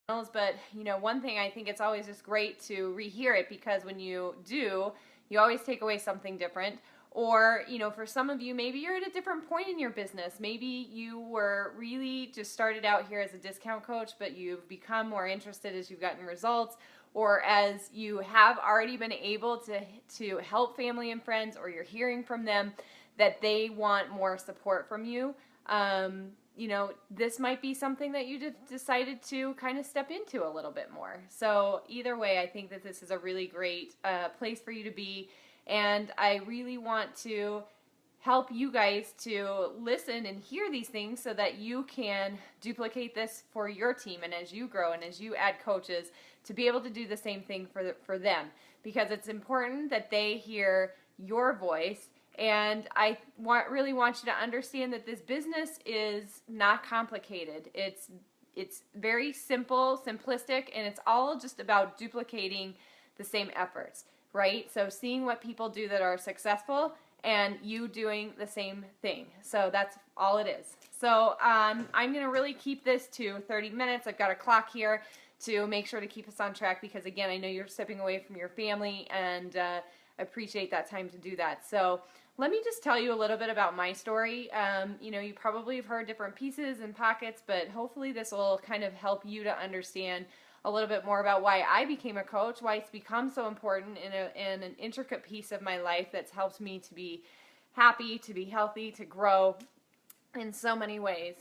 But one thing, I think it's always just great to rehear it, because when you do, you always take away something different. Or, for some of you, maybe you're at a different point in your business. Maybe you were really just started out here as a discount coach, but you've become more interested as you've gotten results, or as you have already been able to help family and friends, or you're hearing from them that they want more support from you. This might be something that you decided to kind of step into a little bit more. So either way, I think that this is a really great place for you to be. And I really want to help you guys to listen and hear these things so that you can duplicate this for your team, and as you grow and as you add coaches, to be able to do the same thing for them, because it's important that they hear your voice. And I really want you to understand that this business is not complicated. It's very simple, simplistic, and it's all just about duplicating the same efforts, right? So seeing what people do that are successful and you doing the same thing. So that's all it is. So I'm going to really keep this to 30 minutes. I've got a clock here to make sure to keep us on track, because again, I know you're stepping away from your family, and I appreciate that time to do that. So let me just tell you a little bit about my story. You probably have heard different pieces and pockets, but hopefully this will kind of help you to understand a little bit more about why I became a coach, why it's become so important in an intricate piece of my life that's helped me to be happy, to be healthy, to grow in so many ways.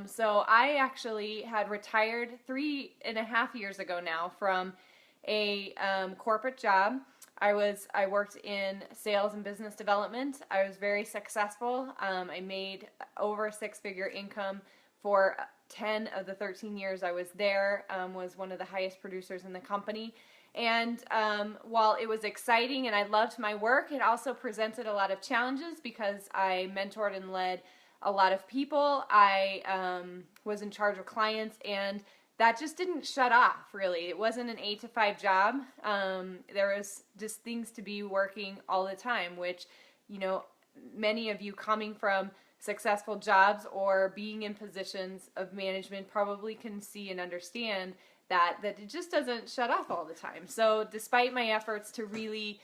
So I actually had retired 3.5 years ago now from a corporate job. I worked in sales and business development. I was very successful. I made over a six-figure income for 10 of the 13 years I was there. Was one of the highest producers in the company. And while it was exciting and I loved my work, it also presented a lot of challenges, because I mentored and led a lot of people. I was in charge of clients, and that just didn't shut off, really. It wasn't an 8 to 5 job. There was just things to be working all the time, which, many of you coming from successful jobs or being in positions of management probably can see and understand that it just doesn't shut off all the time. So despite my efforts to really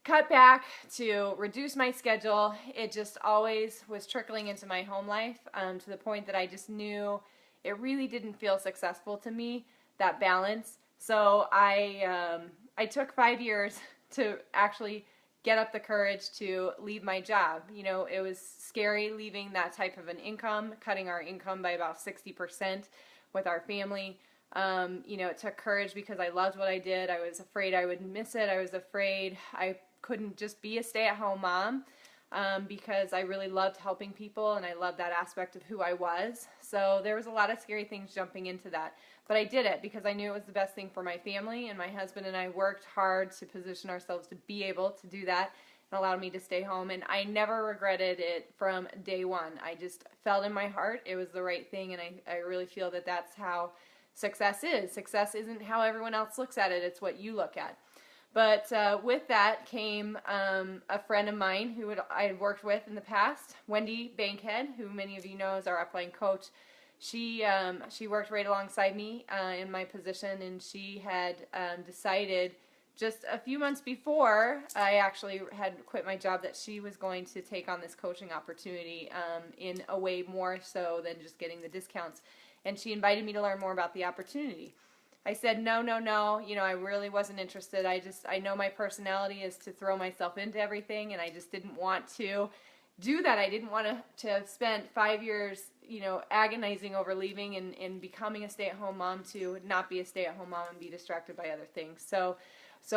cut back, to reduce my schedule, it just always was trickling into my home life, to the point that I just knew it really didn't feel successful to me, that balance. So I took 5 years to actually get up the courage to leave my job. It was scary leaving that type of an income, cutting our income by about 60% with our family. It took courage because I loved what I did. I was afraid I would miss it. I was afraid I couldn't just be a stay-at-home mom, because I really loved helping people and I loved that aspect of who I was. So there was a lot of scary things jumping into that. But I did it because I knew it was the best thing for my family, and my husband and I worked hard to position ourselves to be able to do that, and allowed me to stay home. And I never regretted it from day one. I just felt in my heart it was the right thing, and I really feel that that's how success is. Success isn't how everyone else looks at it, it's what you look at. But with that came a friend of mine who I had worked with in the past, Wendy Bankhead, who many of you know is our upline coach. She worked right alongside me in my position, and she had decided just a few months before I actually had quit my job that she was going to take on this coaching opportunity in a way more so than just getting the discounts. And she invited me to learn more about the opportunity. I said, no, I really wasn't interested. I know my personality is to throw myself into everything, and I just didn't want to do that. I didn't want to have spent 5 years, agonizing over leaving and becoming a stay-at-home mom to not be a stay-at-home mom and be distracted by other things. So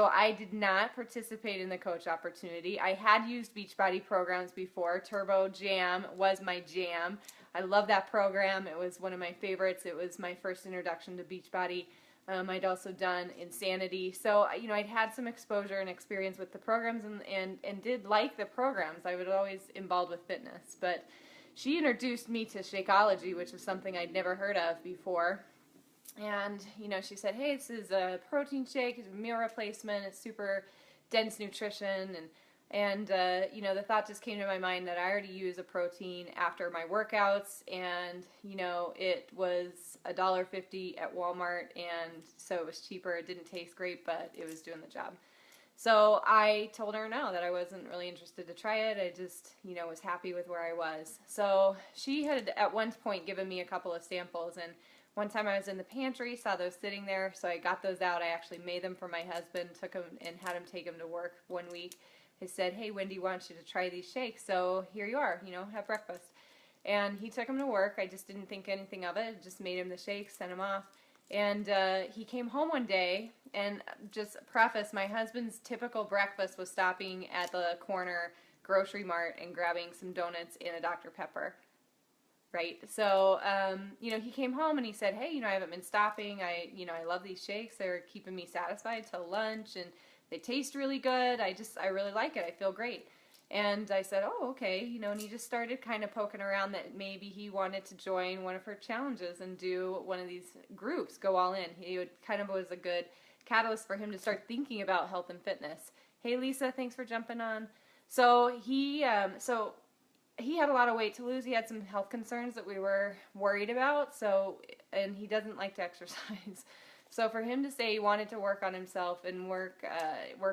I did not participate in the coach opportunity. I had used Beachbody programs before. Turbo Jam was my jam. I love that program. It was one of my favorites. It was my first introduction to Beachbody. I'd also done Insanity. So, I'd had some exposure and experience with the programs and did like the programs. I was always involved with fitness. But she introduced me to Shakeology, which was something I'd never heard of before. And, she said, hey, this is a protein shake. It's a meal replacement. It's super dense nutrition. And And, you know, the thought just came to my mind that I already use a protein after my workouts, and, you know, it was $1.50 at Walmart, and so it was cheaper. It didn't taste great, but it was doing the job. So I told her no, that I wasn't really interested to try it. I just, you know, was happy with where I was. So she had at one point given me a couple of samples, and one time I was in the pantry, saw those sitting there, so I got those out. I actually made them for my husband, took them and had him take them to work one week. I said, hey, Wendy wants you to try these shakes, so here you are, you know, have breakfast. And he took them to work. I just didn't think anything of it. Just made him the shakes, sent him off. And he came home one day, and just preface, my husband's typical breakfast was stopping at the corner grocery mart and grabbing some donuts and a Dr. Pepper. Right? So, you know, he came home and he said, hey, you know, I haven't been stopping. I love these shakes. They're keeping me satisfied till lunch, and they taste really good. I really like it. I feel great. And I said, oh, okay, you know, and he just started kind of poking around that maybe he wanted to join one of her challenges and do one of these groups, go all in. He would kind of was a good catalyst for him to start thinking about health and fitness. Hey, Lisa, thanks for jumping on. So he had a lot of weight to lose. He had some health concerns that we were worried about. So, and he doesn't like to exercise. So for him to say he wanted to work on himself and work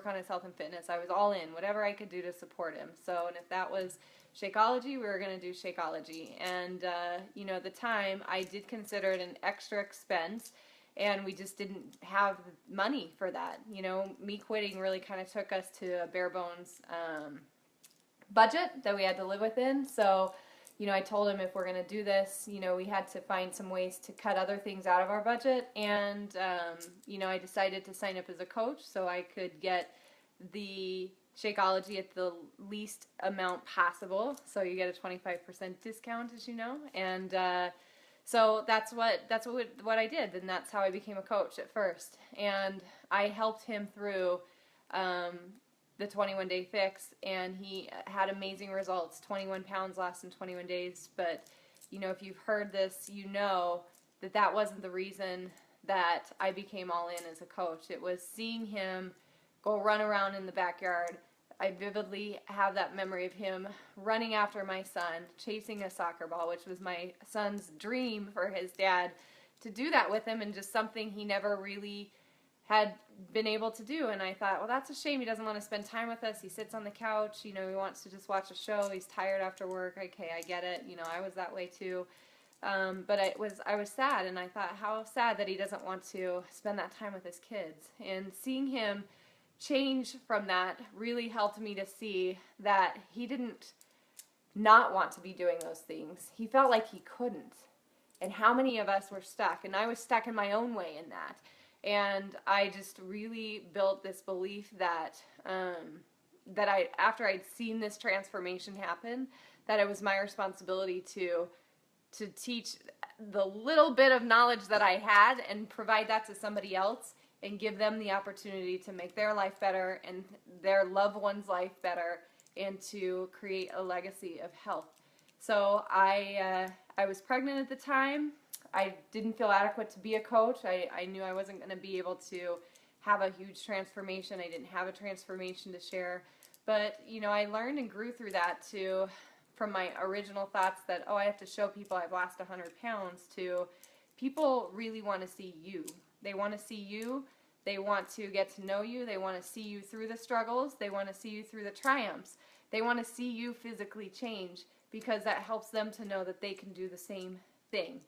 on his health and fitness, I was all in, whatever I could do to support him. So, and if that was Shakeology, we were going to do Shakeology. And, you know, at the time, I did consider it an extra expense, and we just didn't have money for that. You know, me quitting really kind of took us to a bare bones budget that we had to live within. So, you know, I told him if we're going to do this, you know, we had to find some ways to cut other things out of our budget. And, you know, I decided to sign up as a coach so I could get the Shakeology at the least amount possible. So you get a 25% discount, as you know. And so that's what I did. And that's how I became a coach at first. And I helped him through the 21-day fix, and he had amazing results. 21 pounds lost in 21 days. But, you know, if you've heard this, you know that that wasn't the reason that I became all in as a coach. It was seeing him go run around in the backyard. I vividly have that memory of him running after my son, chasing a soccer ball, which was my son's dream for his dad to do that with him, and just something he never really had been able to do. And I thought, well, that's a shame. He doesn't want to spend time with us. He sits on the couch. You know, he wants to just watch a show. He's tired after work. Okay, I get it. You know, I was that way too. But I was sad, and I thought, how sad that he doesn't want to spend that time with his kids. And seeing him change from that really helped me to see that he didn't not want to be doing those things. He felt like he couldn't. And how many of us were stuck? And I was stuck in my own way in that. And I just really built this belief that after I'd seen this transformation happen, that it was my responsibility to teach the little bit of knowledge that I had and provide that to somebody else and give them the opportunity to make their life better and their loved one's life better, and to create a legacy of health. So I was pregnant at the time. I didn't feel adequate to be a coach. I knew I wasn't going to be able to have a huge transformation. I didn't have a transformation to share. But, you know, I learned and grew through that from my original thoughts that, oh, I have to show people I've lost 100 pounds, to people really want to see you. They want to see you. They want to get to know you. They want to see you through the struggles. They want to see you through the triumphs. They want to see you physically change, because that helps them to know that they can do the same thing,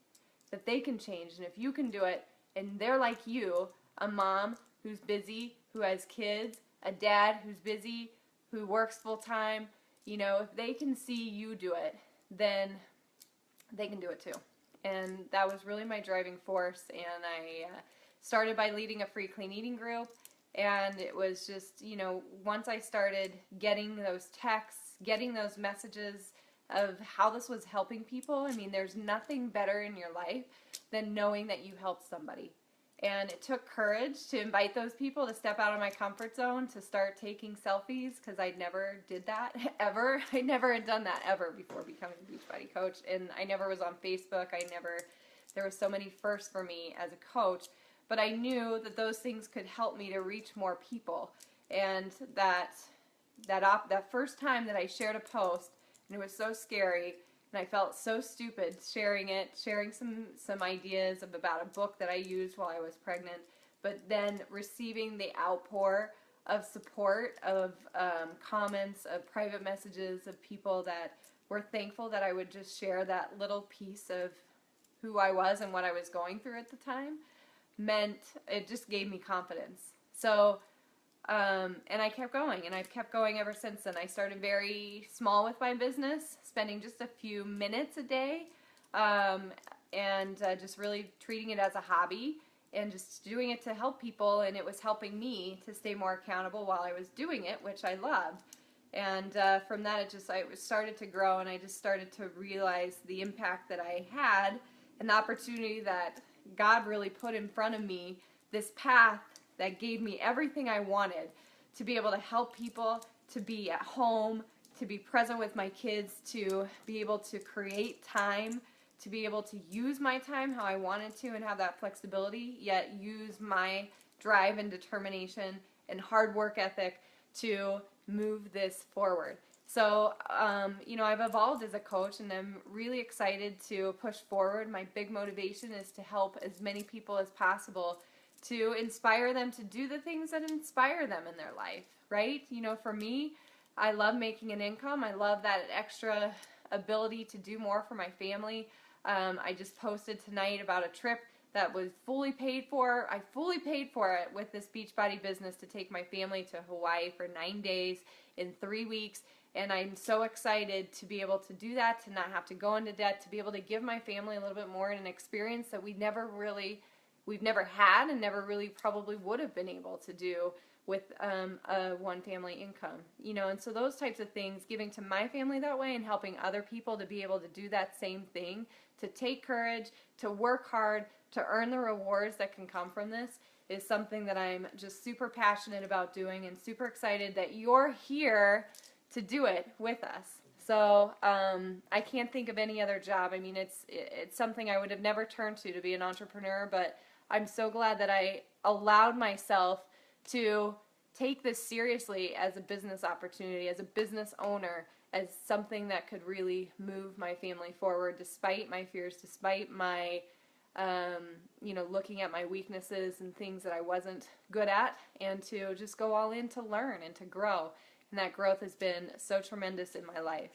that they can change. And if you can do it, and they're like you, a mom who's busy, who has kids, a dad who's busy, who works full time, you know, if they can see you do it, then they can do it too. And that was really my driving force. And I started by leading a free clean eating group. And it was just, you know, once I started getting those texts, getting those messages of how this was helping people, I mean, there's nothing better in your life than knowing that you helped somebody. And it took courage to invite those people to step out of my comfort zone, to start taking selfies, because I never did that ever. I never had done that ever before becoming a Beachbody coach. And I never was on Facebook. There were so many firsts for me as a coach. But I knew that those things could help me to reach more people, and that that first time that I shared a post, and it was so scary, and I felt so stupid sharing some ideas about a book that I used while I was pregnant, but then receiving the outpour of support, of comments, of private messages, of people that were thankful that I would just share that little piece of who I was and what I was going through at the time, meant it just gave me confidence. So, and I kept going, and I've kept going ever since then. I started very small with my business, spending just a few minutes a day, and just really treating it as a hobby and just doing it to help people, and it was helping me to stay more accountable while I was doing it, which I loved. And from that, it started to grow, and I just started to realize the impact that I had and the opportunity that God really put in front of me, this path that gave me everything I wanted to be able to help people, to be at home, to be present with my kids, to be able to create time, to be able to use my time how I wanted to and have that flexibility, yet use my drive and determination and hard work ethic to move this forward. So, I've evolved as a coach, and I'm really excited to push forward. My big motivation is to help as many people as possible, to inspire them to do the things that inspire them in their life, right? For me, I love making an income. I love that extra ability to do more for my family. I just posted tonight about a trip that was fully paid for. I fully paid for it with this Beachbody business to take my family to Hawaii for 9 days in 3 weeks. And I'm so excited to be able to do that, to not have to go into debt, to be able to give my family a little bit more in an experience that we've never had and never really probably would have been able to do with a one family income. And so those types of things, giving to my family that way and helping other people to be able to do that same thing, to take courage, to work hard, to earn the rewards that can come from this, is something that I'm just super passionate about doing, and super excited that you're here to do it with us. So I can't think of any other job. I mean, it's something I would have never turned to be an entrepreneur, but I'm so glad that I allowed myself to take this seriously as a business opportunity, as a business owner, as something that could really move my family forward despite my fears, despite my looking at my weaknesses and things that I wasn't good at, and to just go all in to learn and to grow. And that growth has been so tremendous in my life.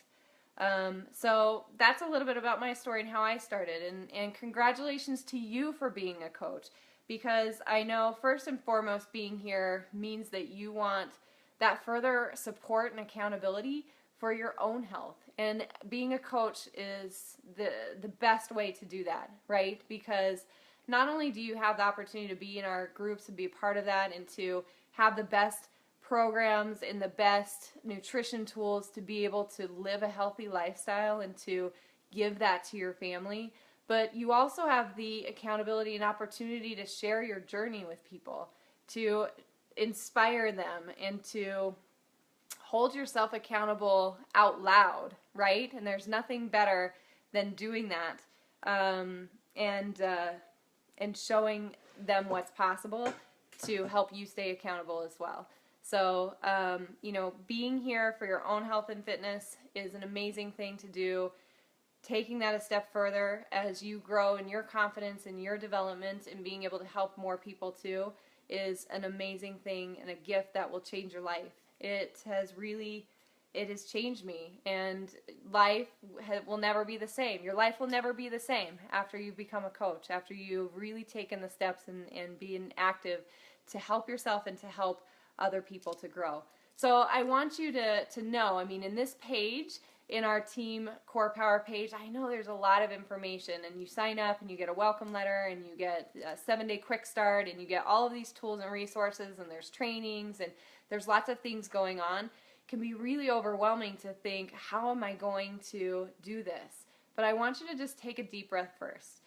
So that's a little bit about my story and how I started. And congratulations to you for being a coach, because I know first and foremost being here means that you want that further support and accountability for your own health. And being a coach is the best way to do that, right? Because not only do you have the opportunity to be in our groups and be a part of that, and to have the best programs and the best nutrition tools to be able to live a healthy lifestyle and to give that to your family, but you also have the accountability and opportunity to share your journey with people, to inspire them, and to hold yourself accountable out loud, right? And there's nothing better than doing that, and showing them what's possible to help you stay accountable as well. So, being here for your own health and fitness is an amazing thing to do. Taking that a step further as you grow in your confidence and your development, and being able to help more people too, is an amazing thing and a gift that will change your life. It has changed me, and life will never be the same. Your life will never be the same after you become a coach, after you've really taken the steps and being active to help yourself and to help other people to grow. So I want you to know, in this page, in our Team Core Power page, I know there's a lot of information, and you sign up and you get a welcome letter, and you get a 7-day quick start, and you get all of these tools and resources, and there's trainings, and there's lots of things going on. It can be really overwhelming to think, how am I going to do this? But I want you to just take a deep breath first.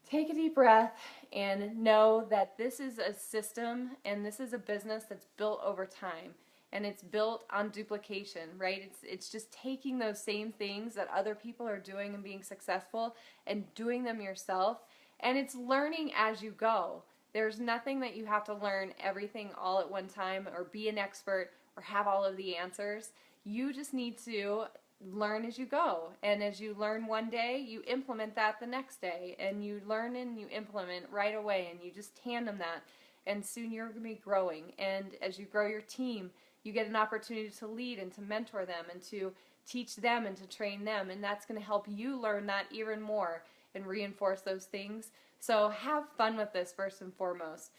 Take a deep breath and know that this is a system, and this is a business that's built over time, and it's built on duplication, right? It's just taking those same things that other people are doing and being successful and doing them yourself, and it's learning as you go. There's nothing that you have to learn everything all at one time, or be an expert, or have all of the answers. You just need to learn as you go. And as you learn one day, you implement that the next day. And you learn and you implement right away. And you just tandem that. And soon you're going to be growing. And as you grow your team, you get an opportunity to lead and to mentor them and to teach them and to train them. And that's going to help you learn that even more and reinforce those things. So have fun with this first and foremost.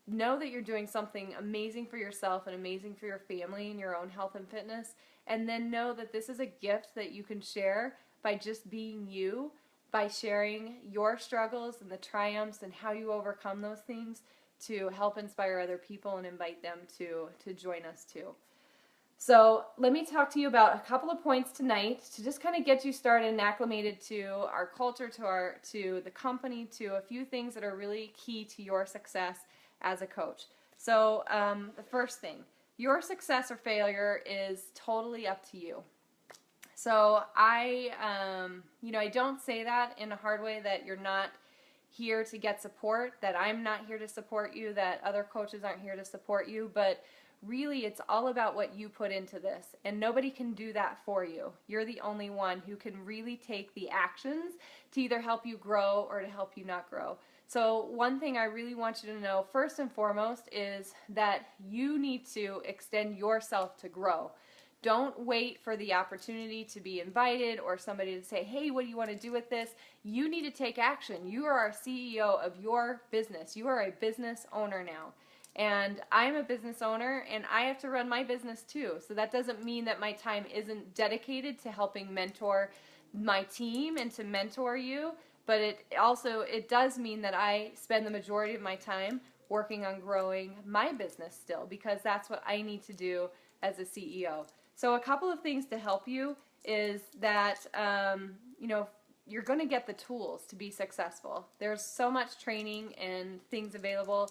Know that you're doing something amazing for yourself and amazing for your family and your own health and fitness. And then know that this is a gift that you can share by just being you, by sharing your struggles and the triumphs and how you overcome those things to help inspire other people and invite them to join us too. So let me talk to you about a couple of points tonight to just kind of get you started and acclimated to our culture, to the company, to a few things that are really key to your success as a coach. So the first thing, your success or failure is totally up to you. So I don't say that in a hard way, that you're not here to get support, that I'm not here to support you, that other coaches aren't here to support you, but really it's all about what you put into this, and nobody can do that for you. You're the only one who can really take the actions to either help you grow or to help you not grow. So one thing I really want you to know first and foremost is that you need to extend yourself to grow. Don't wait for the opportunity to be invited or somebody to say, hey, what do you want to do with this? You need to take action. You are our CEO of your business. You are a business owner now. And I'm a business owner, and I have to run my business too. So that doesn't mean that my time isn't dedicated to helping mentor my team and to mentor you, but it does mean that I spend the majority of my time working on growing my business still, because that's what I need to do as a CEO. So a couple of things to help you is that, you're going to get the tools to be successful. There's so much training and things available.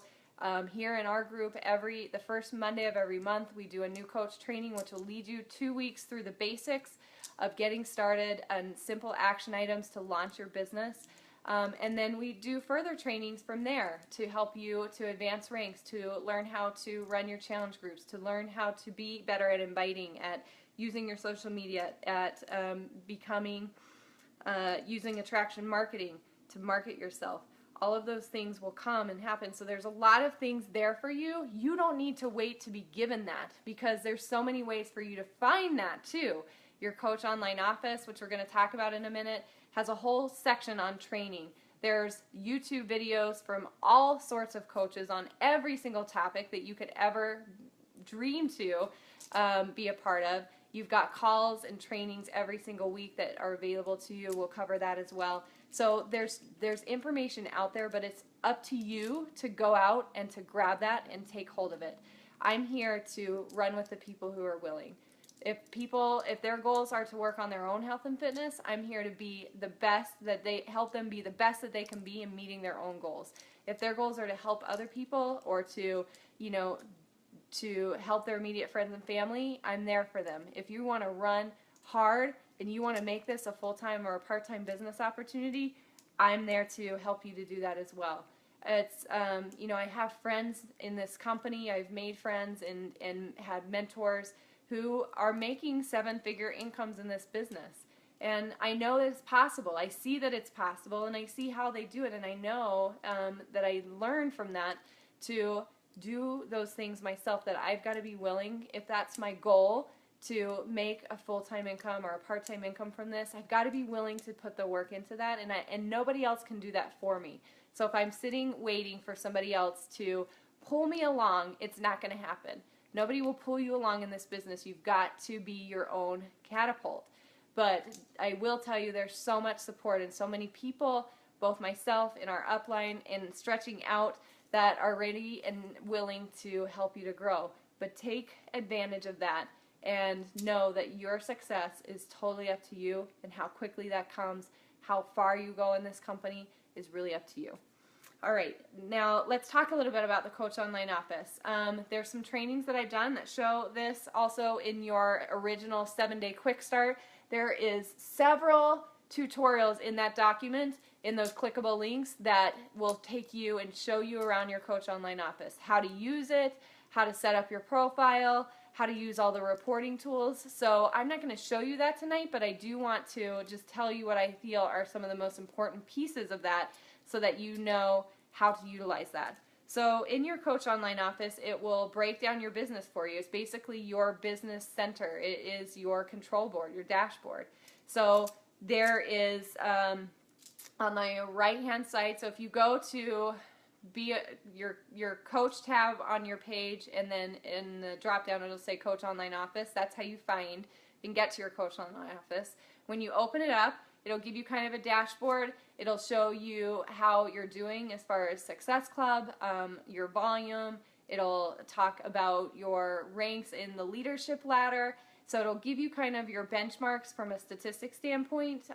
Here in our group, the first Monday of every month, we do a new coach training, which will lead you 2 weeks through the basics of getting started and simple action items to launch your business. And then we do further trainings from there to help you to advance ranks, to learn how to run your challenge groups, to learn how to be better at inviting, at using your social media, at using attraction marketing to market yourself. All of those things will come and happen. So there's a lot of things there for you. You don't need to wait to be given that, because there's so many ways for you to find that too. Your Coach Online Office, which we're going to talk about in a minute, has a whole section on training. There's YouTube videos from all sorts of coaches on every single topic that you could ever dream to be a part of. You've got calls and trainings every single week that are available to you. We'll cover that as well. So there's information out there, but it's up to you to go out and to grab that and take hold of it. I'm here to run with the people who are willing. If their goals are to work on their own health and fitness, I'm here to be the best, help them be the best that they can be in meeting their own goals. If their goals are to help other people or to help their immediate friends and family, I'm there for them. If you want to run hard and you want to make this a full-time or a part-time business opportunity, I'm there to help you to do that as well. It's, I have friends in this company. I've made friends and had mentors who are making 7-figure incomes in this business. And I know that it's possible. I see that it's possible, and I see how they do it, and I know that I learn from that to do those things myself, that I've got to be willing, if that's my goal, to make a full-time income or a part-time income from this, I've got to be willing to put the work into that, and nobody else can do that for me. So if I'm sitting waiting for somebody else to pull me along, it's not going to happen. Nobody will pull you along in this business. You've got to be your own catapult. But I will tell you, there's so much support and so many people, both myself and our upline and stretching out, that are ready and willing to help you to grow. But take advantage of that and know that your success is totally up to you, and how quickly that comes, how far you go in this company is really up to you. All right, now let's talk a little bit about the Coach Online Office. There's some trainings that I've done that show this. Also in your original 7-day quick start, there is several tutorials in that document, in those clickable links, that will take you and show you around your Coach Online Office. How to use it, how to set up your profile, how to use all the reporting tools. So I'm not going to show you that tonight, but I do want to just tell you what I feel are some of the most important pieces of that so that you know how to utilize that. So in your Coach Online office, it will break down your business for you. It's basically your business center. It is your control board, your dashboard. So there is on the right-hand side, so if you go to your coach tab on your page, and then in the drop-down it'll say Coach Online Office. That's how you can get to your Coach Online Office. When you open it up, it'll give you kind of a dashboard. It'll show you how you're doing as far as Success Club, your volume. It'll talk about your ranks in the leadership ladder. So it'll give you kind of your benchmarks from a statistics standpoint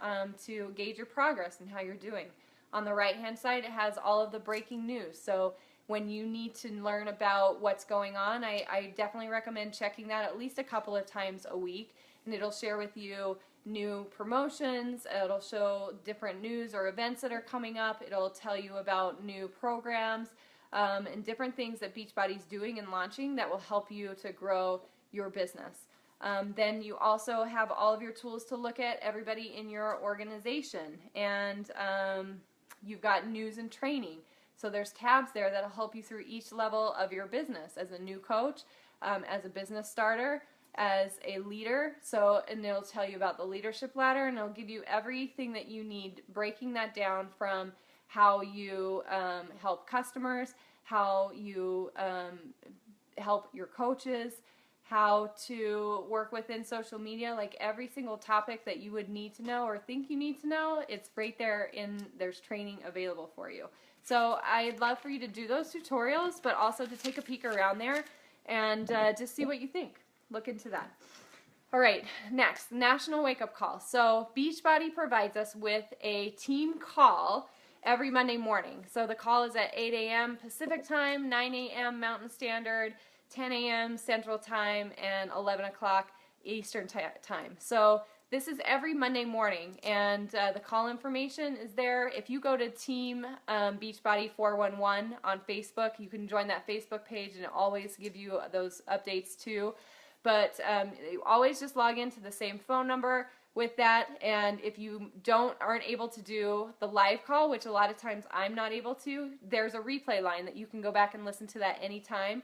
to gauge your progress and how you're doing. On the right-hand side, it has all of the breaking news. So when you need to learn about what's going on, I definitely recommend checking that at least a couple of times a week. And it'll share with you new promotions. It'll show different news or events that are coming up. It'll tell you about new programs and different things that Beachbody's doing and launching that will help you to grow your business. Then you also have all of your tools to look at everybody in your organization, and you've got news and training. So there's tabs there that'll help you through each level of your business as a new coach, as a business starter, as a leader. And it'll tell you about the leadership ladder, and it'll give you everything that you need, breaking that down from how you help customers, how you help your coaches, how to work within social media, like every single topic that you would need to know or think you need to know, it's right there, there's training available for you. So I'd love for you to do those tutorials, but also to take a peek around there and just see what you think. Look into that. All right, next, National Wake Up Call. So Beachbody provides us with a team call every Monday morning. So the call is at 8 a.m. Pacific time, 9 a.m. Mountain Standard, 10 a.m. Central Time, and 11 o'clock Eastern Time. So this is every Monday morning, and the call information is there. If you go to Team Beachbody 411 on Facebook, you can join that Facebook page, and it always give you those updates too. But you always just log into the same phone number with that, and if you aren't able to do the live call, which a lot of times I'm not able to, there's a replay line that you can go back and listen to that anytime.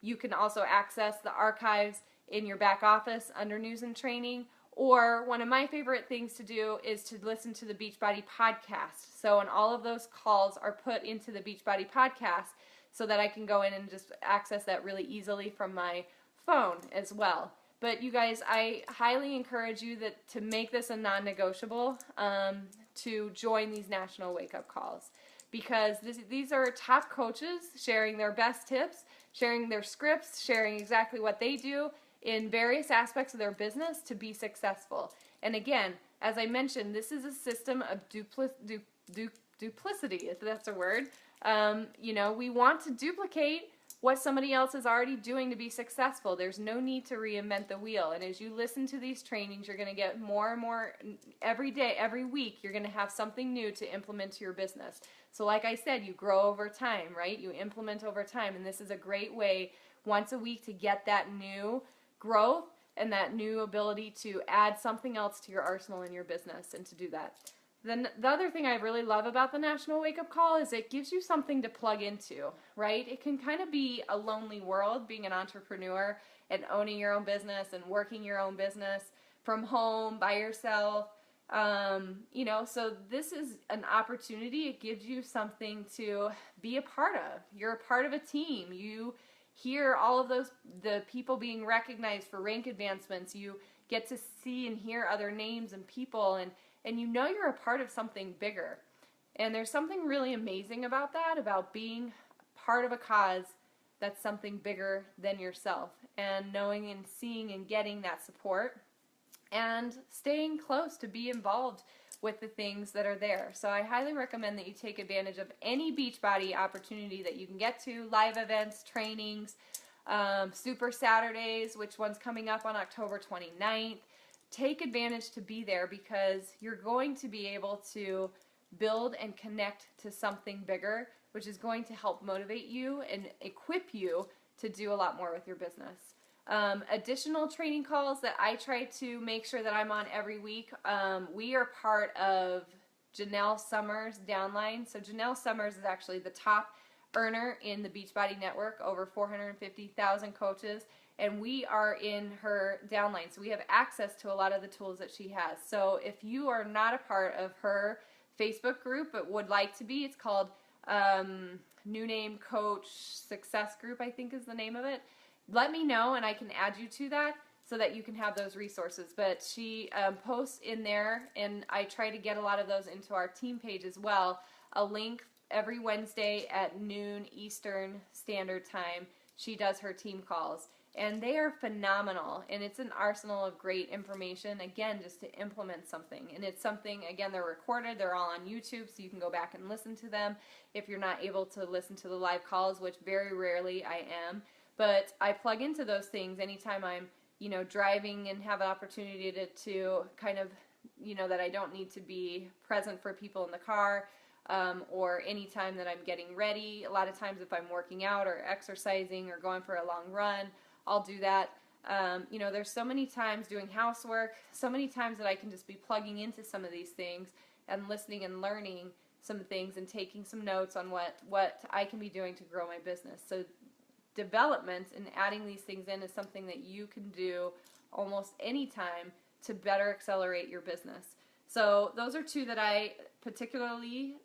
You can also access the archives in your back office under news and training. Or one of my favorite things to do is to listen to the Beachbody podcast. So, and all of those calls are put into the Beachbody podcast so that I can go in and just access that really easily from my phone as well. But you guys, I highly encourage you to make this a non-negotiable to join these National Wake Up Calls, because these are top coaches sharing their best tips, sharing their scripts, sharing exactly what they do in various aspects of their business to be successful. And again, as I mentioned, this is a system of duplicity, if that's a word. We want to duplicate what somebody else is already doing to be successful. There's no need to reinvent the wheel. And as you listen to these trainings, you're going to get more and more every day, every week. You're going to have something new to implement to your business. So like I said, you grow over time, right? You implement over time. And this is a great way once a week to get that new growth and that new ability to add something else to your arsenal in your business, and to do that. Then the other thing I really love about the National Wake Up Call is it gives you something to plug into, right? It can kind of be a lonely world being an entrepreneur and owning your own business and working your own business from home by yourself. So this is an opportunity. It gives you something to be a part of. You're a part of a team. You hear all of the people being recognized for rank advancements. You get to see and hear other names and people, and you're a part of something bigger. And there's something really amazing about that, about being part of a cause that's something bigger than yourself, and knowing and seeing and getting that support and staying close to be involved with the things that are there. So I highly recommend that you take advantage of any Beachbody opportunity that you can get to, live events, trainings, Super Saturdays, which one's coming up on October 29th. Take advantage to be there, because you're going to be able to build and connect to something bigger, which is going to help motivate you and equip you to do a lot more with your business. Additional training calls that I try to make sure that I'm on every week. We are part of Janelle Summers' downline. So Janelle Summers is actually the top earner in the Beachbody Network, over 450,000 coaches, and we are in her downline. So we have access to a lot of the tools that she has. So if you are not a part of her Facebook group but would like to be, it's called New Name Coach Success Group, I think is the name of it. Let me know and I can add you to that so that you can have those resources. But she posts in there, and I try to get a lot of those into our team page as well, a link every Wednesday at noon Eastern Standard Time. She does her team calls, and they are phenomenal, and it's an arsenal of great information, again, just to implement something. And it's something, again, they're recorded, they're all on YouTube, so you can go back and listen to them if you're not able to listen to the live calls, which very rarely I am. But I plug into those things anytime I'm, driving and have an opportunity to kind of, that I don't need to be present for people in the car, or anytime that I'm getting ready. A lot of times if I'm working out or exercising or going for a long run, I'll do that. There's so many times doing housework, so many times that I can just be plugging into some of these things and listening and learning some things and taking some notes on what I can be doing to grow my business. So development and adding these things in is something that you can do almost any time to better accelerate your business. So those are two that I particularly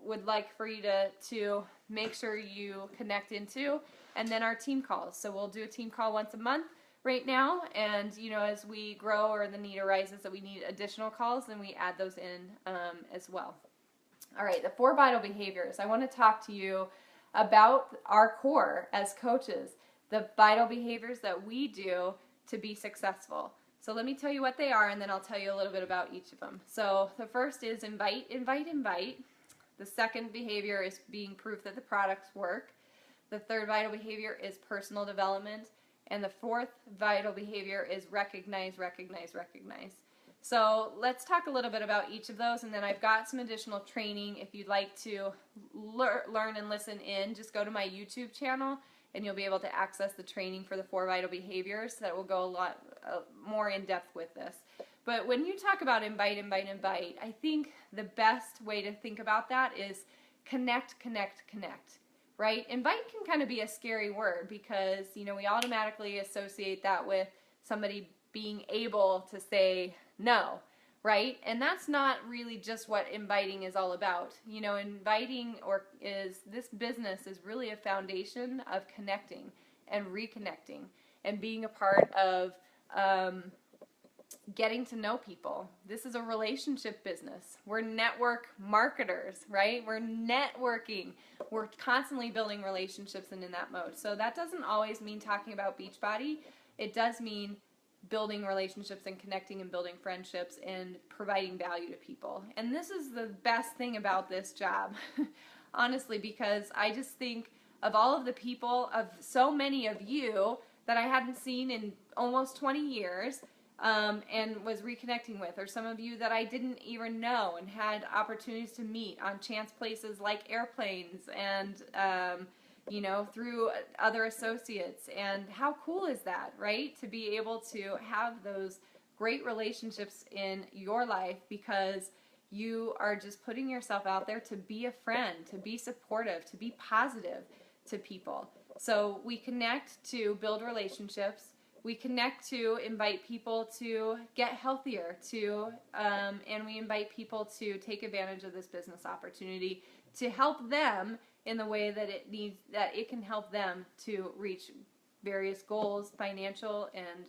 would like for you to make sure you connect into. And then our team calls. So we'll do a team call once a month right now, and as we grow or the need arises that we need additional calls, then we add those in as well. All right, the 4 vital behaviors. I want to talk to you about our core as coaches, the vital behaviors that we do to be successful. So let me tell you what they are, and then I'll tell you a little bit about each of them. So the first is invite, invite, invite. The second behavior is being proof that the products work. The third vital behavior is personal development. And the fourth vital behavior is recognize, recognize, recognize. So let's talk a little bit about each of those, and then I've got some additional training. If you'd like to learn and listen in, just go to my YouTube channel, and you'll be able to access the training for the 4 vital behaviors that will go a lot more in depth with this. But when you talk about invite, invite, invite, I think the best way to think about that is connect, connect, connect. Right? Invite can kind of be a scary word because, we automatically associate that with somebody being able to say no, right? And that's not really just what inviting is all about. Inviting this business is really a foundation of connecting and reconnecting and being a part of getting to know people. This is a relationship business. We're network marketers, right? We're networking. We're constantly building relationships and in that mode. So that doesn't always mean talking about Beachbody. It does mean building relationships and connecting and building friendships and providing value to people. And this is the best thing about this job, honestly, because I just think of all of the people, of so many of you that I hadn't seen in almost 20 years, and was reconnecting with, or some of you that I didn't even know and had opportunities to meet on chance places like airplanes and, through other associates. And how cool is that, right? To be able to have those great relationships in your life because you are just putting yourself out there to be a friend, to be supportive, to be positive to people. So we connect to build relationships. We connect to invite people to get healthier, and we invite people to take advantage of this business opportunity to help them in the way that it can help them to reach various goals, financial and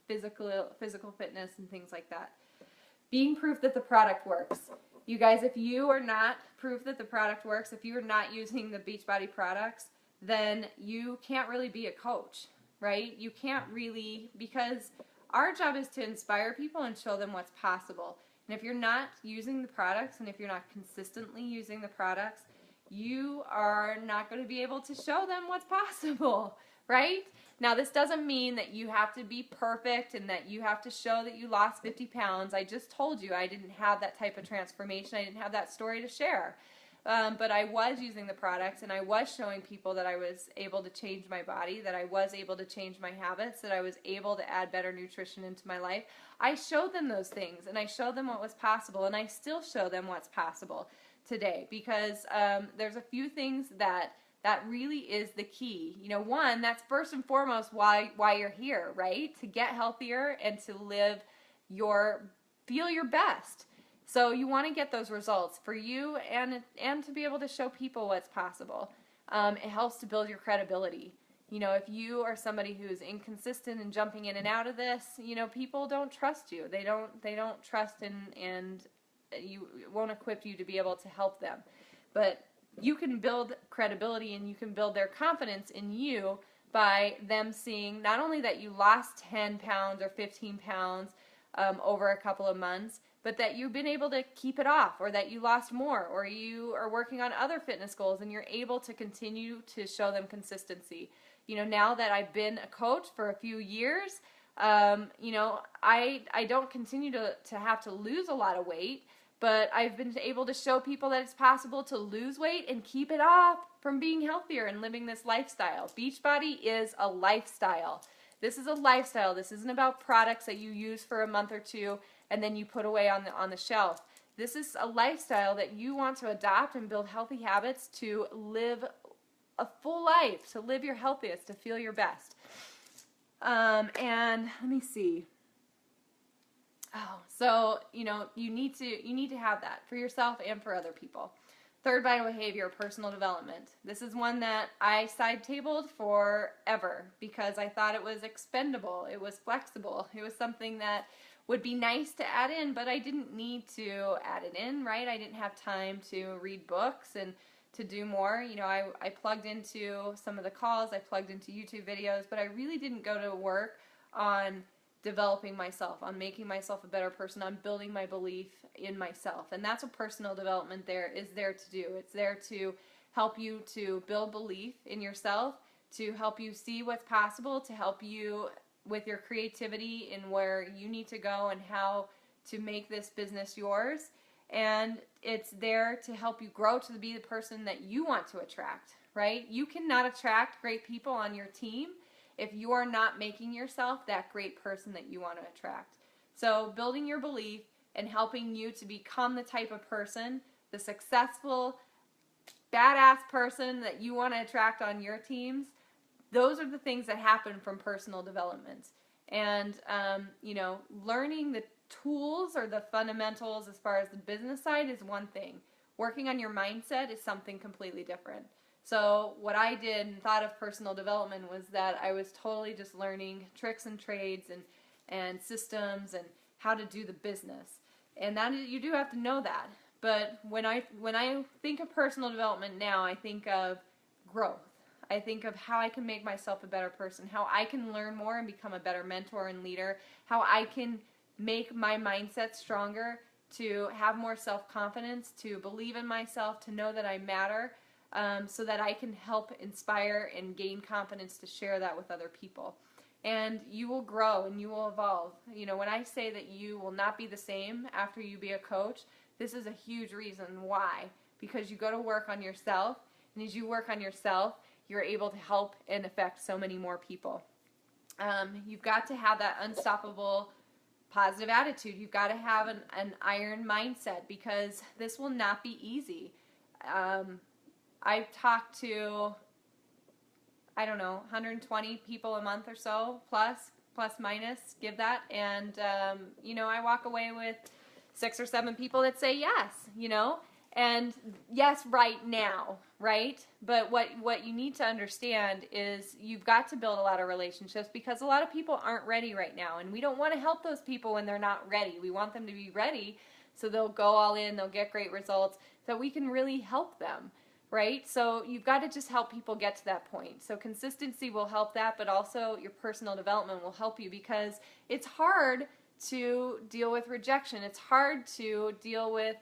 physical fitness and things like that. Being proof that the product works. You guys, if you are not proof that the product works, if you are not using the Beachbody products, then you can't really be a coach. Right? You can't really, because our job is to inspire people and show them what's possible. And if you're not using the products and if you're not consistently using the products, you are not going to be able to show them what's possible, right? Now, this doesn't mean that you have to be perfect and that you have to show that you lost 50 pounds. I just told you I didn't have that type of transformation. I didn't have that story to share. but I was using the products, and I was showing people that I was able to change my body, that I was able to change my habits, that I was able to add better nutrition into my life. I showed them those things, and I showed them what was possible, and I still show them what's possible today, because there's a few things that really is the key. You know, one, that's first and foremost why you're here, right? To get healthier and to feel your best. So you want to get those results for you and to be able to show people what's possible. It helps to build your credibility. You know, if you are somebody who's inconsistent and jumping in and out of this, you know, people don't trust you. They don't trust and you won't equip you to be able to help them. But you can build credibility and you can build their confidence in you by them seeing not only that you lost 10 pounds or 15 pounds over a couple of months, but that you've been able to keep it off, or that you lost more, or you are working on other fitness goals and you're able to continue to show them consistency. You know, now that I've been a coach for a few years, you know, I don't continue to have to lose a lot of weight, but I've been able to show people that it's possible to lose weight and keep it off from being healthier and living this lifestyle. Beachbody is a lifestyle. This is a lifestyle. This isn't about products that you use for a month or two and then you put away on the shelf. This is a lifestyle that you want to adopt and build healthy habits to live a full life, to live your healthiest, to feel your best. And let me see. Oh, so, you know, you need to have that for yourself and for other people. Third vital behavior, personal development. This is one that I side-tabled forever because I thought it was expendable. It was flexible. It was something that would be nice to add in, but I didn't need to add it in, right? I didn't have time to read books and to do more. You know, I plugged into some of the calls, I plugged into YouTube videos, but I really didn't go to work on developing myself, on making myself a better person, on building my belief in myself. And that's what personal development is there to do. It's there to help you to build belief in yourself, to help you see what's possible, to help you with your creativity in where you need to go and how to make this business yours. And it's there to help you grow to be the person that you want to attract, right? You cannot attract great people on your team if you are not making yourself that great person that you want to attract. So building your belief and helping you to become the type of person, the successful, badass person that you want to attract on your teams, those are the things that happen from personal development. And, you know, learning the tools or the fundamentals as far as the business side is one thing. Working on your mindset is something completely different. So what I did and thought of personal development was that I was totally just learning tricks and trades and systems and how to do the business. And that you do have to know that. But when I think of personal development now, I think of growth. I think of how I can make myself a better person, how I can learn more and become a better mentor and leader, how I can make my mindset stronger, to have more self-confidence, to believe in myself, to know that I matter, so that I can help inspire and gain confidence to share that with other people. And you will grow and you will evolve. You know, when I say that you will not be the same after you be a coach, this is a huge reason why. Because you go to work on yourself, and as you work on yourself, you're able to help and affect so many more people. You've got to have that unstoppable positive attitude. You've got to have an iron mindset, because this will not be easy. I've talked to, I don't know, 120 people a month or so, plus minus, give that. And, you know, I walk away with 6 or 7 people that say yes, you know. And yes, right now, right? But what you need to understand is you've got to build a lot of relationships, because a lot of people aren't ready right now. And we don't want to help those people when they're not ready. We want them to be ready so they'll go all in, they'll get great results, so we can really help them, right? So you've got to just help people get to that point. So consistency will help that, but also your personal development will help you, because it's hard to deal with rejection. It's hard to deal with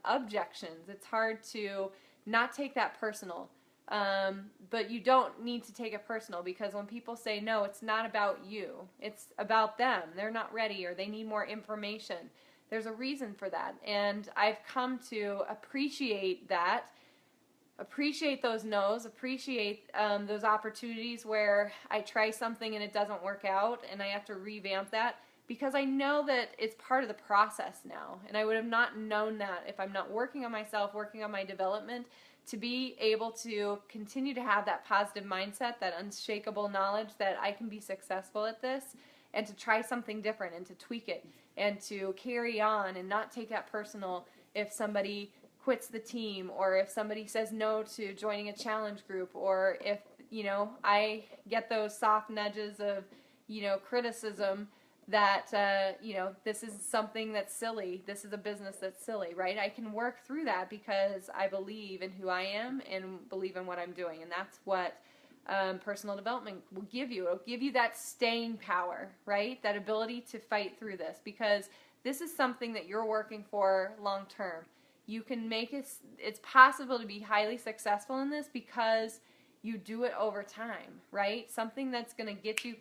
objections. It's hard to not take that personal. But you don't need to take it personal, because when people say no, it's not about you. It's about them. They're not ready, or they need more information. There's a reason for that. And I've come to appreciate that appreciate those no's, appreciate those opportunities where I try something and it doesn't work out and I have to revamp that, because I know that it's part of the process now. And I would have not known that if I'm not working on myself, working on my development, to be able to continue to have that positive mindset, that unshakable knowledge that I can be successful at this, and to try something different and to tweak it and to carry on and not take that personal if somebody quits the team, or if somebody says no to joining a challenge group, or if, I get those soft nudges of, criticism that, this is something that's silly. This is a business that's silly, right? I can work through that because I believe in who I am and believe in what I'm doing. And that's what personal development will give you. It'll give you that staying power, right? That ability to fight through this, because this is something that you're working for long term. You can make it's possible to be highly successful in this because you do it over time, right? Something that's going to get you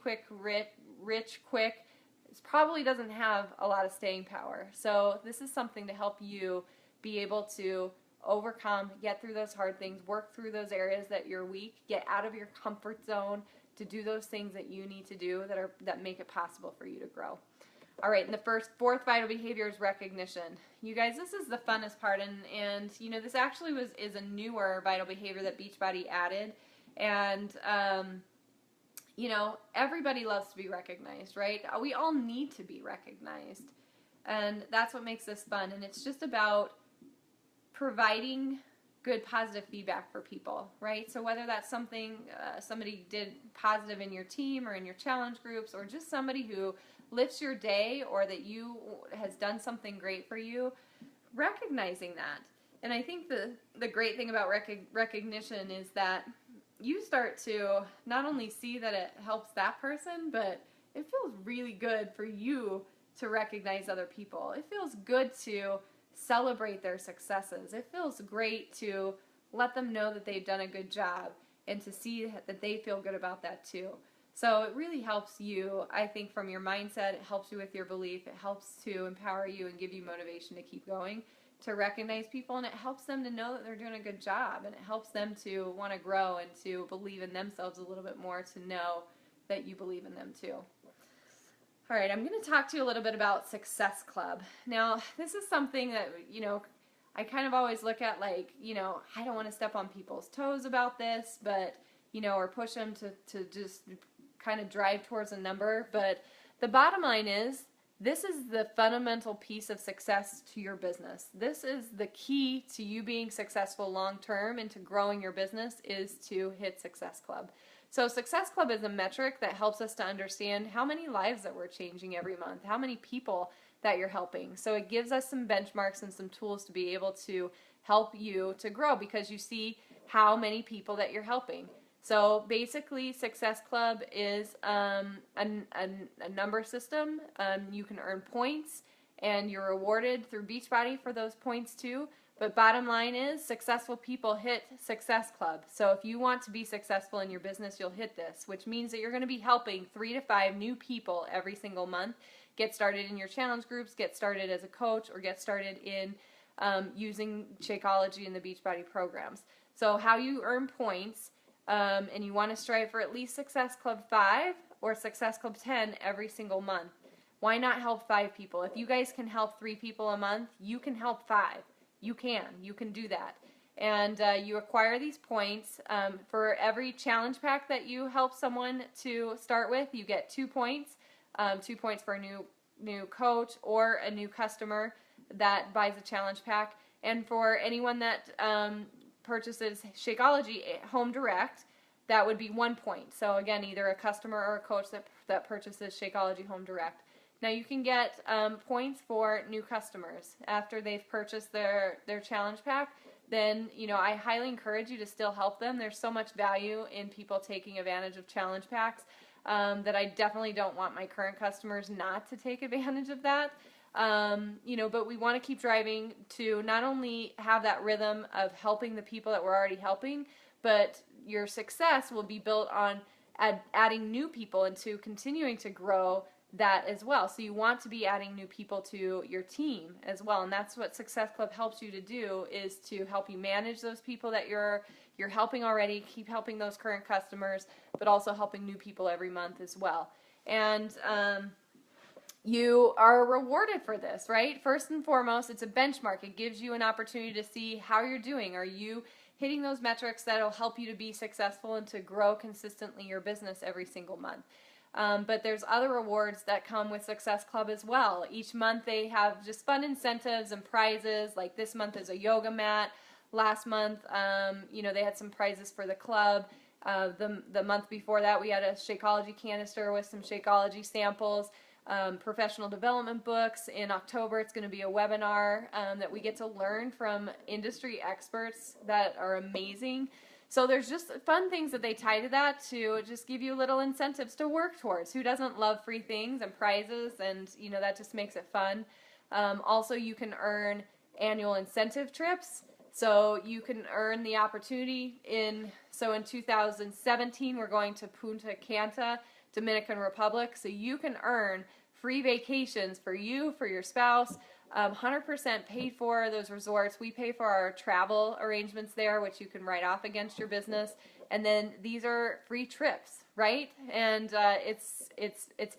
rich quick, probably doesn't have a lot of staying power. So this is something to help you be able to overcome, get through those hard things, work through those areas that you're weak, get out of your comfort zone to do those things that you need to do that make it possible for you to grow. All right, and the fourth vital behavior is recognition. You guys, this is the funnest part, and this actually is a newer vital behavior that Beachbody added, and everybody loves to be recognized, right? We all need to be recognized, and that's what makes this fun. And it's just about providing good positive feedback for people, right? So whether that's something somebody did positive in your team or in your challenge groups, or just somebody who lifts your day, or that has done something great for you, recognizing that. And I think the great thing about recognition is that you start to not only see that it helps that person, but it feels really good for you to recognize other people. It feels good to celebrate their successes. It feels great to let them know that they've done a good job and to see that they feel good about that too. So it really helps you, I think, from your mindset. It helps you with your belief. It helps to empower you and give you motivation to keep going, to recognize people, and it helps them to know that they're doing a good job, and it helps them to want to grow and to believe in themselves a little bit more, to know that you believe in them too. All right, I'm going to talk to you a little bit about Success Club. Now, this is something that, I kind of always look at like, I don't want to step on people's toes about this, but, or push them to just kind of drive towards a number. But the bottom line is, this is the fundamental piece of success to your business. This is the key to you being successful long term and to growing your business, is to hit Success Club. So Success Club is a metric that helps us to understand how many lives that we're changing every month, how many people that you're helping. So it gives us some benchmarks and some tools to be able to help you to grow, because you see how many people that you're helping. So basically, Success Club is a number system. You can earn points, and you're rewarded through Beachbody for those points too. But bottom line is, successful people hit Success Club. So if you want to be successful in your business, you'll hit this, which means that you're going to be helping 3 to 5 new people every single month get started in your challenge groups, get started as a coach, or get started in using Shakeology and the Beachbody programs. So how you earn points, and you want to strive for at least Success Club 5 or Success Club 10 every single month. Why not help 5 people? If you guys can help 3 people a month, you can help 5. You can do that. And you acquire these points. For every challenge pack that you help someone to start with, you get 2 points. 2 points for a new coach or a new customer that buys a challenge pack. And for anyone that purchases Shakeology Home Direct, that would be 1 point. So again, either a customer or a coach that purchases Shakeology Home Direct. Now you can get points for new customers after they've purchased their challenge pack. Then, I highly encourage you to still help them. There's so much value in people taking advantage of challenge packs that I definitely don't want my current customers not to take advantage of that. But we want to keep driving to not only have that rhythm of helping the people that we're already helping, but your success will be built on adding new people and to continuing to grow that as well. So you want to be adding new people to your team as well, and that's what Success Club helps you to do, is to help you manage those people that you're helping already, keep helping those current customers, but also helping new people every month as well. And you are rewarded for this, right? First and foremost, it's a benchmark. It gives you an opportunity to see how you're doing. Are you hitting those metrics that will help you to be successful and to grow consistently your business every single month? But there's other rewards that come with Success Club as well. Each month they have just fun incentives and prizes. Like this month is a yoga mat. Last month, they had some prizes for the club. The month before that, we had a Shakeology canister with some Shakeology samples. Professional development books. In October, it's going to be a webinar that we get to learn from industry experts that are amazing. So there's just fun things that they tie to that to just give you little incentives to work towards. Who doesn't love free things and prizes? And, that just makes it fun. Also, you can earn annual incentive trips. So you can earn the opportunity in 2017, we're going to Punta Cana, Dominican Republic, so you can earn free vacations for you, for your spouse, 100% paid for those resorts. We pay for our travel arrangements there, which you can write off against your business, and then these are free trips, right? And it's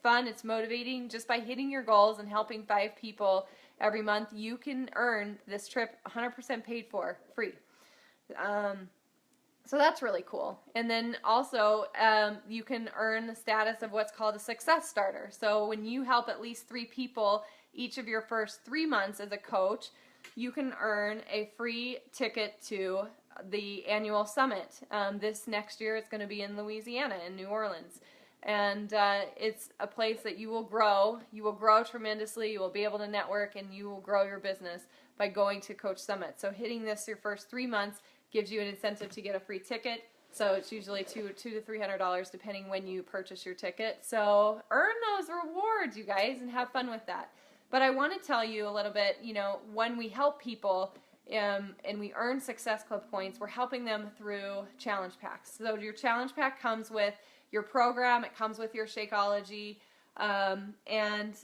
fun, it's motivating. Just by hitting your goals and helping 5 people every month, you can earn this trip 100% paid for, free. So that's really cool. And then also, you can earn the status of what's called a success starter. So when you help at least 3 people each of your first 3 months as a coach, you can earn a free ticket to the annual summit. This next year it's going to be in Louisiana, in New Orleans. And it's a place that you will grow. You will grow tremendously. You will be able to network, and you will grow your business by going to Coach Summit. So hitting this your first 3 months gives you an incentive to get a free ticket. So it's usually $200 to $300 depending when you purchase your ticket. So earn those rewards, you guys, and have fun with that. But I want to tell you a little bit, when we help people and we earn Success Club points, we're helping them through challenge packs. So your challenge pack comes with your program, it comes with your Shakeology, and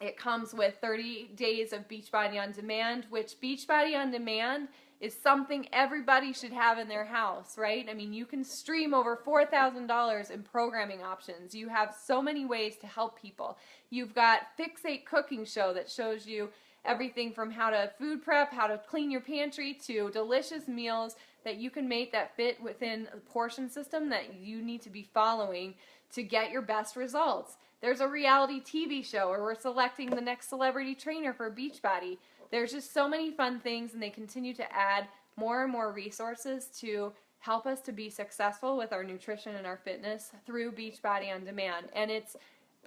it comes with 30 days of Beachbody On Demand, which Beachbody On Demand is something everybody should have in their house, right? I mean, you can stream over $4,000 in programming options. You have so many ways to help people. You've got Fixate Cooking Show that shows you everything from how to food prep, how to clean your pantry, to delicious meals that you can make that fit within a portion system that you need to be following to get your best results. There's a reality TV show where we're selecting the next celebrity trainer for Beachbody. There's just so many fun things, and they continue to add more and more resources to help us to be successful with our nutrition and our fitness through Beachbody On Demand. And it's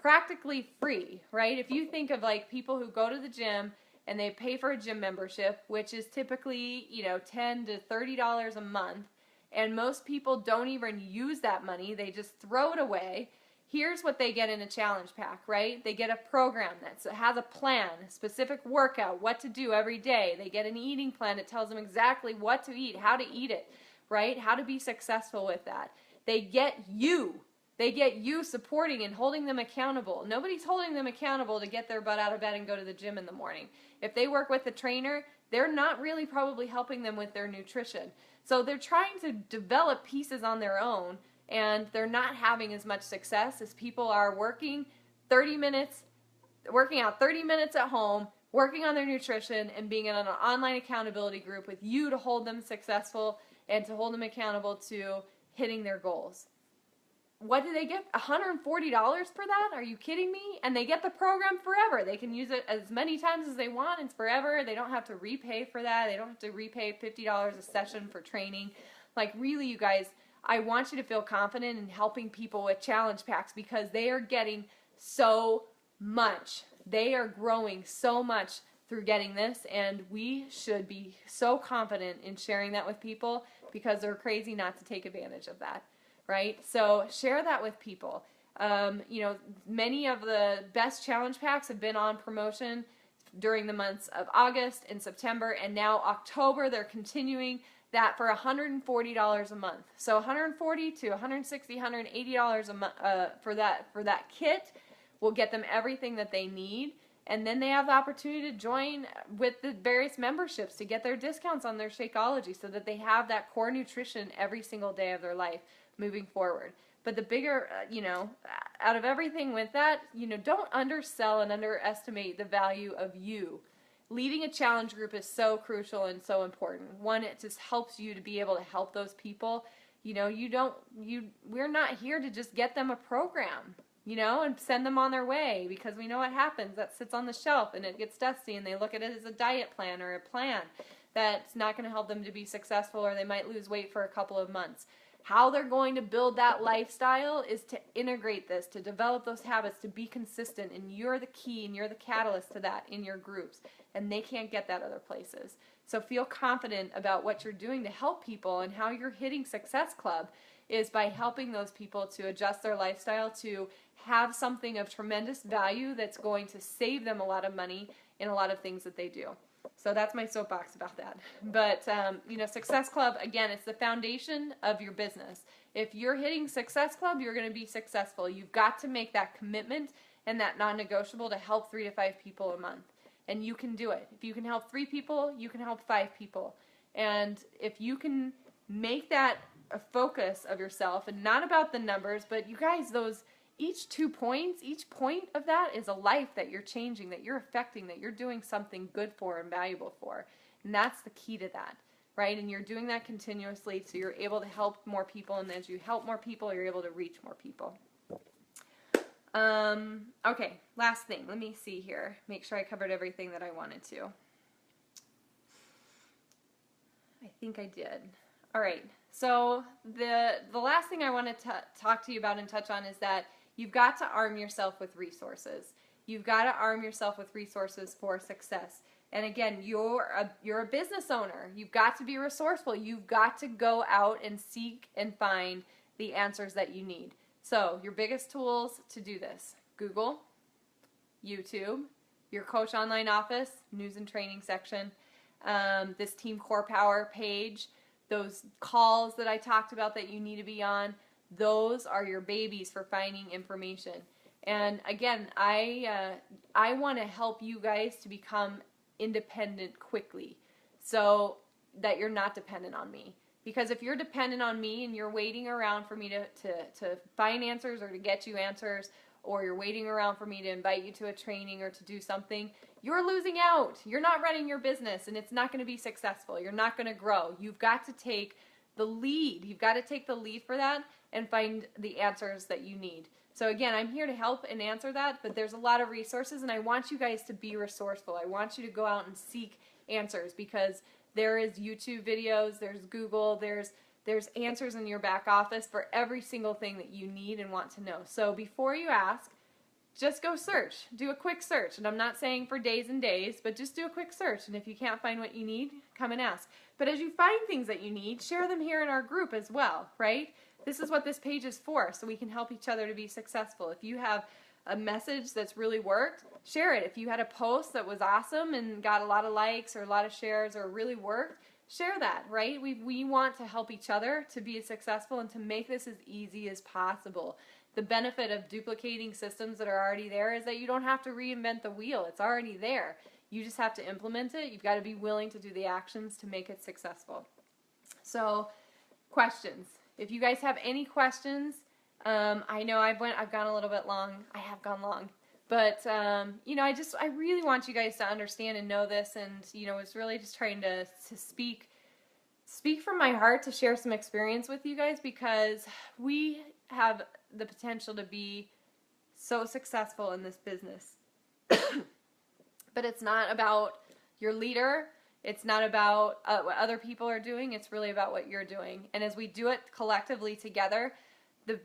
practically free, right? If you think of like people who go to the gym and they pay for a gym membership, which is typically, $10 to $30 a month, and most people don't even use that money, they just throw it away. Here's what they get in a challenge pack, right? They get a program that has a plan, a specific workout, what to do every day. They get an eating plan that tells them exactly what to eat, how to eat it, right? How to be successful with that. They get you. They get you supporting and holding them accountable. Nobody's holding them accountable to get their butt out of bed and go to the gym in the morning. If they work with a trainer, they're not really probably helping them with their nutrition. So they're trying to develop pieces on their own, and they're not having as much success as people are working out 30 minutes at home, working on their nutrition, and being in an online accountability group with you to hold them successful and to hold them accountable to hitting their goals. What do they get? $140 for that? Are you kidding me? And they get the program forever. They can use it as many times as they want. It's forever. They don't have to repay for that. They don't have to repay $50 a session for training. Like, really, you guys, I want you to feel confident in helping people with challenge packs because they are getting so much. They are growing so much through getting this, and we should be so confident in sharing that with people because they're crazy not to take advantage of that, right? So share that with people. Many of the best challenge packs have been on promotion during the months of August and September, and now October they're continuing that for $140 a month. So $140 to $160, $180 a month for that kit, We'll get them everything that they need, and then they have the opportunity to join with the various memberships to get their discounts on their Shakeology so that they have that core nutrition every single day of their life moving forward. But the bigger, out of everything with that, don't undersell and underestimate the value of you. Leading a challenge group is so crucial and so important. One, it just helps you to be able to help those people. We're not here to just get them a program, and send them on their way, because we know what happens. That sits on the shelf and it gets dusty and they look at it as a diet plan or a plan that's not going to help them to be successful, or they might lose weight for a couple of months. How they're going to build that lifestyle is to integrate this, to develop those habits, to be consistent, and you're the key and you're the catalyst to that in your groups, and they can't get that other places. So feel confident about what you're doing to help people, and how you're hitting Success Club is by helping those people to adjust their lifestyle to have something of tremendous value that's going to save them a lot of money in a lot of things that they do. So that's my soapbox about that. But, Success Club, again, it's the foundation of your business. If you're hitting Success Club, you're going to be successful. You've got to make that commitment and that non-negotiable to help 3 to 5 people a month. And you can do it. If you can help 3 people, you can help 5 people. And if you can make that a focus of yourself, and not about the numbers, but you guys, each 2 points, each point of that is a life that you're changing, that you're affecting, that you're doing something good for and valuable for. And that's the key to that, right? And you're doing that continuously, so you're able to help more people, and as you help more people, you're able to reach more people. Okay, last thing. Let me see here. Make sure I covered everything that I wanted to. I think I did. All right. So the last thing I want to talk to you about and touch on is that you've got to arm yourself with resources. You've got to arm yourself with resources for success. And again, you're a business owner. You've got to be resourceful. You've got to go out and seek and find the answers that you need. So your biggest tools to do this: Google, YouTube, your Coach Online Office, news and training section, this Team Core Power page, those calls that I talked about that you need to be on. Those are your babies for finding information. And again, I want to help you guys to become independent quickly, so that you're not dependent on me. Because if you're dependent on me and you're waiting around for me to find answers, or to get you answers, or you're waiting around for me to invite you to a training or to do something, you're losing out. You're not running your business, and it's not going to be successful. You're not going to grow. You've got to take the lead. You've got to take the lead for that and find the answers that you need. So again, I'm here to help and answer that, but there's a lot of resources, and I want you guys to be resourceful. I want you to go out and seek answers, because there is YouTube videos, there's Google, there's answers in your back office for every single thing that you need and want to know. So before you ask, just go search. Do a quick search. And I'm not saying for days and days, but just do a quick search. And if you can't find what you need, come and ask. But as you find things that you need, share them here in our group as well, right? This is what this page is for, so we can help each other to be successful. If you have a message that's really worked, share it. If you had a post that was awesome and got a lot of likes or a lot of shares or really worked, share that, right? We want to help each other to be successful and to make this as easy as possible. The benefit of duplicating systems that are already there is that you don't have to reinvent the wheel. It's already there. You just have to implement it. You've got to be willing to do the actions to make it successful. So, questions. If you guys have any questions, I know I've gone a little bit long. I have gone long. But, I really want you guys to understand and know this, and, it's really just trying to speak from my heart, to share some experience with you guys, because we have the potential to be so successful in this business. But it's not about your leader. It's not about what other people are doing. It's really about what you're doing. And as we do it collectively together, the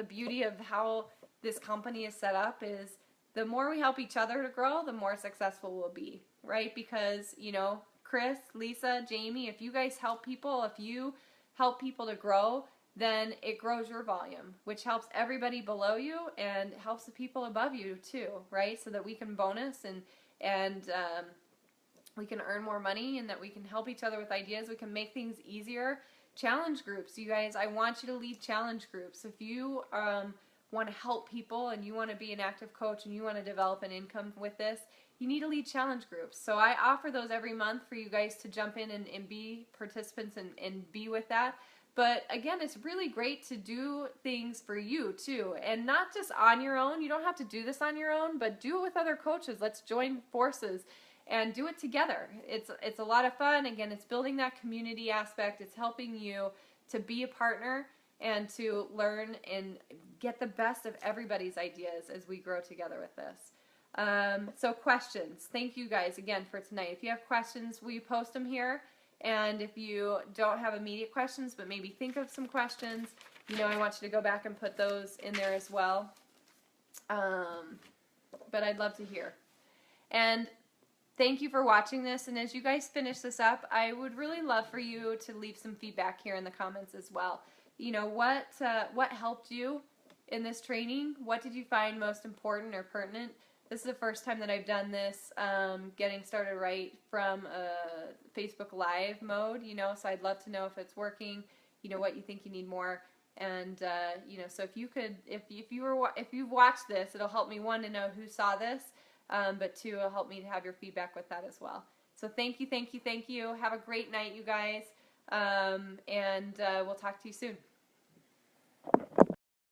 beauty of how this company is set up is the more we help each other to grow, the more successful we'll be, right? Because, Chris, Lisa, Jamie, if you guys help people, if you help people to grow, then it grows your volume, which helps everybody below you and helps the people above you too, right? So that we can bonus and we can earn more money, and that we can help each other with ideas. We can make things easier. Challenge groups, you guys, I want you to lead challenge groups. If you want to help people and you want to be an active coach and you want to develop an income with this, you need to lead challenge groups. So I offer those every month for you guys to jump in and be participants and be with that. But again, it's really great to do things for you too, and not just on your own. You don't have to do this on your own, but do it with other coaches. Let's join forces and do it together. It's a lot of fun. Again, it's building that community aspect. It's helping you to be a partner and to learn and get the best of everybody's ideas as we grow together with this. So questions. Thank you guys again for tonight. If you have questions, we post them here. And if you don't have immediate questions, but maybe think of some questions, I want you to go back and put those in there as well. But I'd love to hear. And thank you for watching this. And as you guys finish this up, I would really love for you to leave some feedback here in the comments as well. What helped you in this training? What did you find most important or pertinent? This is the first time that I've done this, getting started right from a Facebook Live mode, so I'd love to know if it's working, what you think you need more, and, so if you could, if you've watched this, it'll help me, one, to know who saw this, but two, it'll help me to have your feedback with that as well. So thank you. Have a great night, you guys, and we'll talk to you soon.